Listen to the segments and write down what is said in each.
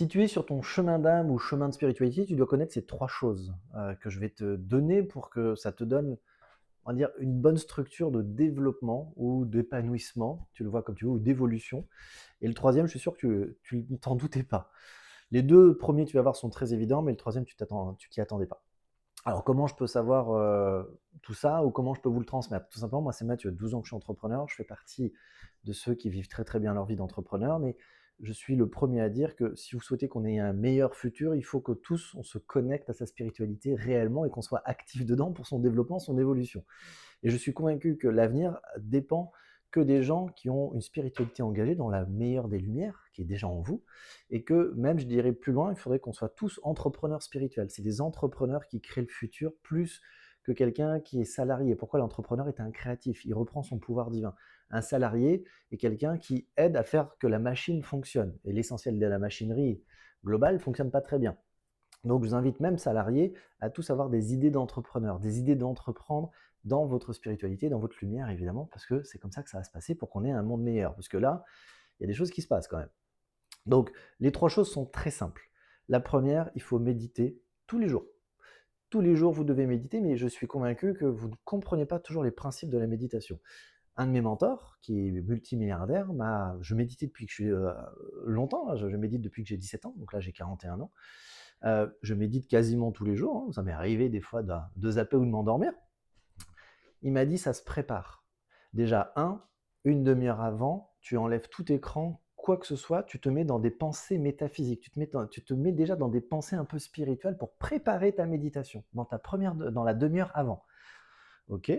Si tu es sur ton chemin d'âme ou chemin de spiritualité, tu dois connaître ces 3 choses, que je vais te donner pour que ça te donne, on va dire, une bonne structure de développement ou d'épanouissement, tu le vois comme tu veux, ou d'évolution. Et le troisième, je suis sûr que tu ne t'en doutais pas. Les 2 premiers, tu vas voir, sont très évidents, mais le troisième, tu t'y attendais pas. Alors comment je peux savoir, tout ça ou comment je peux vous le transmettre? Tout simplement, moi c'est Mathieu, 12 ans que je suis entrepreneur, je fais partie de ceux qui vivent très, très bien leur vie d'entrepreneur, mais je suis le premier à dire que si vous souhaitez qu'on ait un meilleur futur, il faut que tous on se connecte à sa spiritualité réellement et qu'on soit actif dedans pour son développement, son évolution. Et je suis convaincu que l'avenir dépend que des gens qui ont une spiritualité engagée dans la meilleure des lumières, qui est déjà en vous, et que même, je dirais plus loin, il faudrait qu'on soit tous entrepreneurs spirituels. C'est des entrepreneurs qui créent le futur plus que quelqu'un qui est salarié. Pourquoi l'entrepreneur est un créatif? Il reprend son pouvoir divin. Un salarié est quelqu'un qui aide à faire que la machine fonctionne. Et l'essentiel de la machinerie globale ne fonctionne pas très bien. Donc, je vous invite même salariés à tous avoir des idées d'entrepreneurs, des idées d'entreprendre dans votre spiritualité, dans votre lumière évidemment, parce que c'est comme ça que ça va se passer pour qu'on ait un monde meilleur. Parce que là, il y a des choses qui se passent quand même. Donc, les 3 choses sont très simples. La première, il faut méditer tous les jours. Tous les jours, vous devez méditer, mais je suis convaincu que vous ne comprenez pas toujours les principes de la méditation. Un de mes mentors, qui est multimilliardaire, je méditais depuis que je suis longtemps, hein, je médite depuis que j'ai 17 ans, donc là j'ai 41 ans. Je médite quasiment tous les jours, hein, ça m'est arrivé des fois de zapper ou de m'endormir. Il m'a dit ça se prépare. Déjà, une demi-heure avant, tu enlèves tout écran, quoi que ce soit, tu te mets dans des pensées métaphysiques, tu te mets déjà dans des pensées un peu spirituelles pour préparer ta méditation, dans la demi-heure avant. Ok.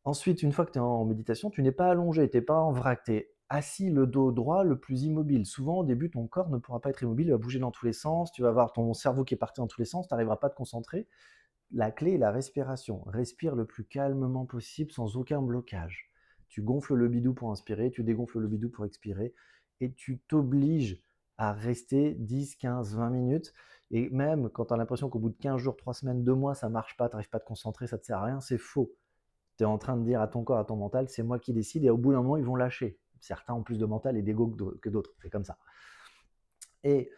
Ensuite, une fois que tu es en méditation, tu n'es pas allongé, tu n'es pas en vrac, tu es assis le dos droit, le plus immobile. Souvent, au début, ton corps ne pourra pas être immobile, il va bouger dans tous les sens, tu vas avoir ton cerveau qui est parti dans tous les sens, tu n'arriveras pas à te concentrer. La clé est la respiration. Respire le plus calmement possible, sans aucun blocage. Tu gonfles le bidou pour inspirer, tu dégonfles le bidou pour expirer, et tu t'obliges à rester 10, 15, 20 minutes. Et même quand tu as l'impression qu'au bout de 15 jours, 3 semaines, 2 mois, ça ne marche pas, tu n'arrives pas à te concentrer, ça ne te sert à rien, c'est faux. Tu es en train de dire à ton corps, à ton mental, c'est moi qui décide, et au bout d'un moment, ils vont lâcher. Certains ont plus de mental et d'ego que d'autres, c'est comme ça. Et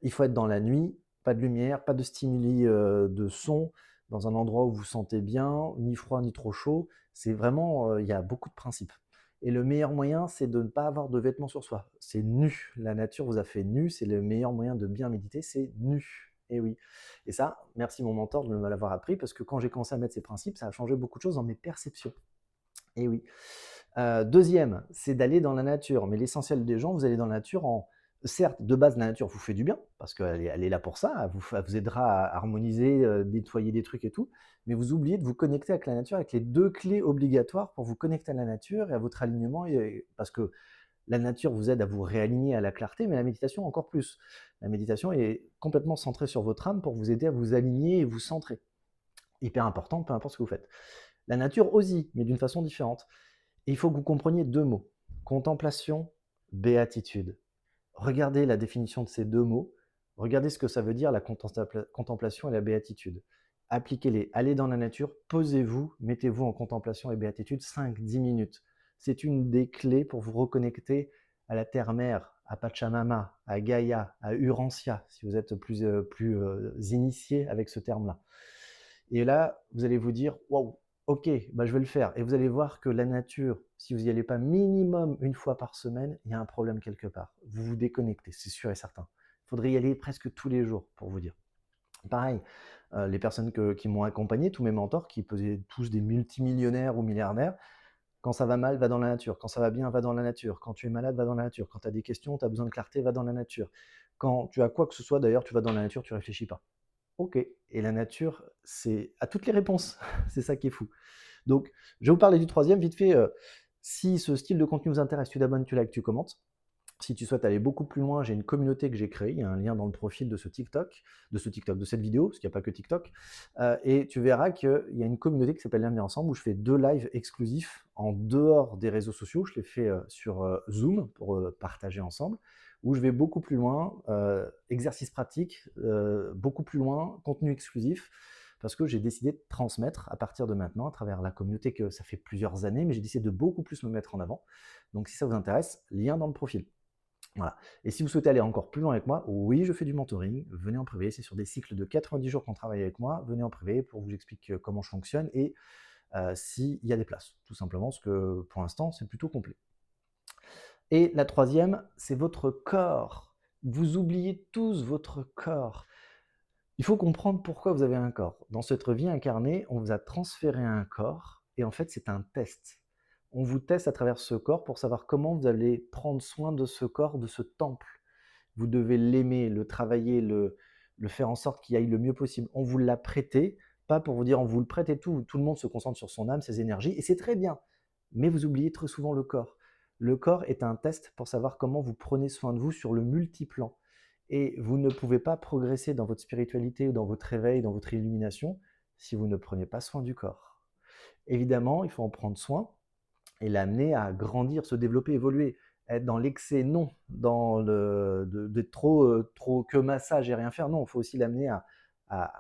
il faut être dans la nuit, pas de lumière, pas de stimuli de son, dans un endroit où vous vous sentez bien, ni froid ni trop chaud. C'est vraiment, il y a beaucoup de principes. Et le meilleur moyen, c'est de ne pas avoir de vêtements sur soi. C'est nu. La nature vous a fait nu. C'est le meilleur moyen de bien méditer, c'est nu. Et oui. Et ça, merci mon mentor de me l'avoir appris, parce que quand j'ai commencé à mettre ces principes, ça a changé beaucoup de choses dans mes perceptions. Et oui. Deuxième, c'est d'aller dans la nature. Mais l'essentiel des gens, vous allez dans la nature en... Certes, de base, la nature vous fait du bien, parce elle est là pour ça, elle vous aidera à harmoniser, nettoyer des trucs et tout, mais vous oubliez de vous connecter avec la nature, avec les 2 clés obligatoires pour vous connecter à la nature et à votre alignement, parce que la nature vous aide à vous réaligner à la clarté, mais la méditation encore plus. La méditation est complètement centrée sur votre âme pour vous aider à vous aligner et vous centrer. Hyper important, peu importe ce que vous faites. La nature aussi, mais d'une façon différente. Et il faut que vous compreniez 2 mots: contemplation, béatitude. Regardez la définition de ces 2 mots, regardez ce que ça veut dire la contemplation et la béatitude. Appliquez-les, allez dans la nature, posez-vous, mettez-vous en contemplation et béatitude 5-10 minutes. C'est une des clés pour vous reconnecter à la terre-mère, à Pachamama, à Gaïa, à Urantia, si vous êtes plus initié avec ce terme-là. Et là, vous allez vous dire, waouh, ok, bah je vais le faire. Et vous allez voir que la nature, si vous n'y allez pas minimum une fois par semaine, il y a un problème quelque part. Vous vous déconnectez, c'est sûr et certain. Il faudrait y aller presque tous les jours, pour vous dire. Pareil, les personnes qui m'ont accompagné, tous mes mentors, qui faisaient tous des multimillionnaires ou milliardaires, quand ça va mal, va dans la nature. Quand ça va bien, va dans la nature. Quand tu es malade, va dans la nature. Quand tu as des questions, tu as besoin de clarté, va dans la nature. Quand tu as quoi que ce soit, d'ailleurs, tu vas dans la nature, tu réfléchis pas. Ok. Et la nature, c'est à toutes les réponses. C'est ça qui est fou. Donc, je vais vous parler du troisième, vite fait. Si ce style de contenu vous intéresse, tu t'abonnes, tu likes, tu commentes. Si tu souhaites aller beaucoup plus loin, j'ai une communauté que j'ai créée. Il y a un lien dans le profil de de cette vidéo, parce qu'il n'y a pas que TikTok. Et tu verras qu'il y a une communauté qui s'appelle L'avenir ensemble, où je fais 2 lives exclusifs en dehors des réseaux sociaux. Je les fais sur Zoom pour partager ensemble, où je vais beaucoup plus loin, exercices pratiques, beaucoup plus loin, contenu exclusif, parce que j'ai décidé de transmettre à partir de maintenant, à travers la communauté, que ça fait plusieurs années, mais j'ai décidé de beaucoup plus me mettre en avant. Donc si ça vous intéresse, lien dans le profil. Voilà. Et si vous souhaitez aller encore plus loin avec moi, oui, je fais du mentoring. Venez en privé. C'est sur des cycles de 90 jours qu'on travaille avec moi. Venez en privé pour que je vous explique comment je fonctionne et s'il y a des places. Tout simplement, parce que pour l'instant, c'est plutôt complet. Et la troisième, c'est votre corps. Vous oubliez tous votre corps. Il faut comprendre pourquoi vous avez un corps. Dans cette vie incarnée, on vous a transféré un corps et en fait, c'est un test. On vous teste à travers ce corps pour savoir comment vous allez prendre soin de ce corps, de ce temple. Vous devez l'aimer, le travailler, le faire en sorte qu'il aille le mieux possible. On vous l'a prêté, pas pour vous dire on vous le prête et tout le monde se concentre sur son âme, ses énergies, et c'est très bien. Mais vous oubliez très souvent le corps. Le corps est un test pour savoir comment vous prenez soin de vous sur le multiplan. Et vous ne pouvez pas progresser dans votre spiritualité ou dans votre réveil, dans votre illumination, si vous ne prenez pas soin du corps. Évidemment, il faut en prendre soin et l'amener à grandir, se développer, évoluer. Être dans l'excès, non. Dans d'être trop que massage et rien faire, non. Il faut aussi l'amener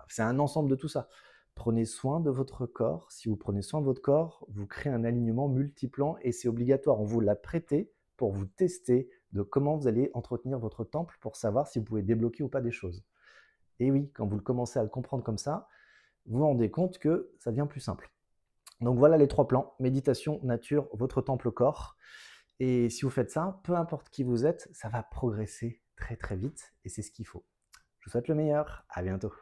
c'est un ensemble de tout ça. Prenez soin de votre corps. Si vous prenez soin de votre corps, vous créez un alignement multiplan et c'est obligatoire. On vous l'a prêté pour vous tester de comment vous allez entretenir votre temple pour savoir si vous pouvez débloquer ou pas des choses. Et oui, quand vous commencez à le comprendre comme ça, vous vous rendez compte que ça devient plus simple. Donc voilà les 3 plans, méditation, nature, votre temple corps. Et si vous faites ça, peu importe qui vous êtes, ça va progresser très très vite et c'est ce qu'il faut. Je vous souhaite le meilleur, à bientôt.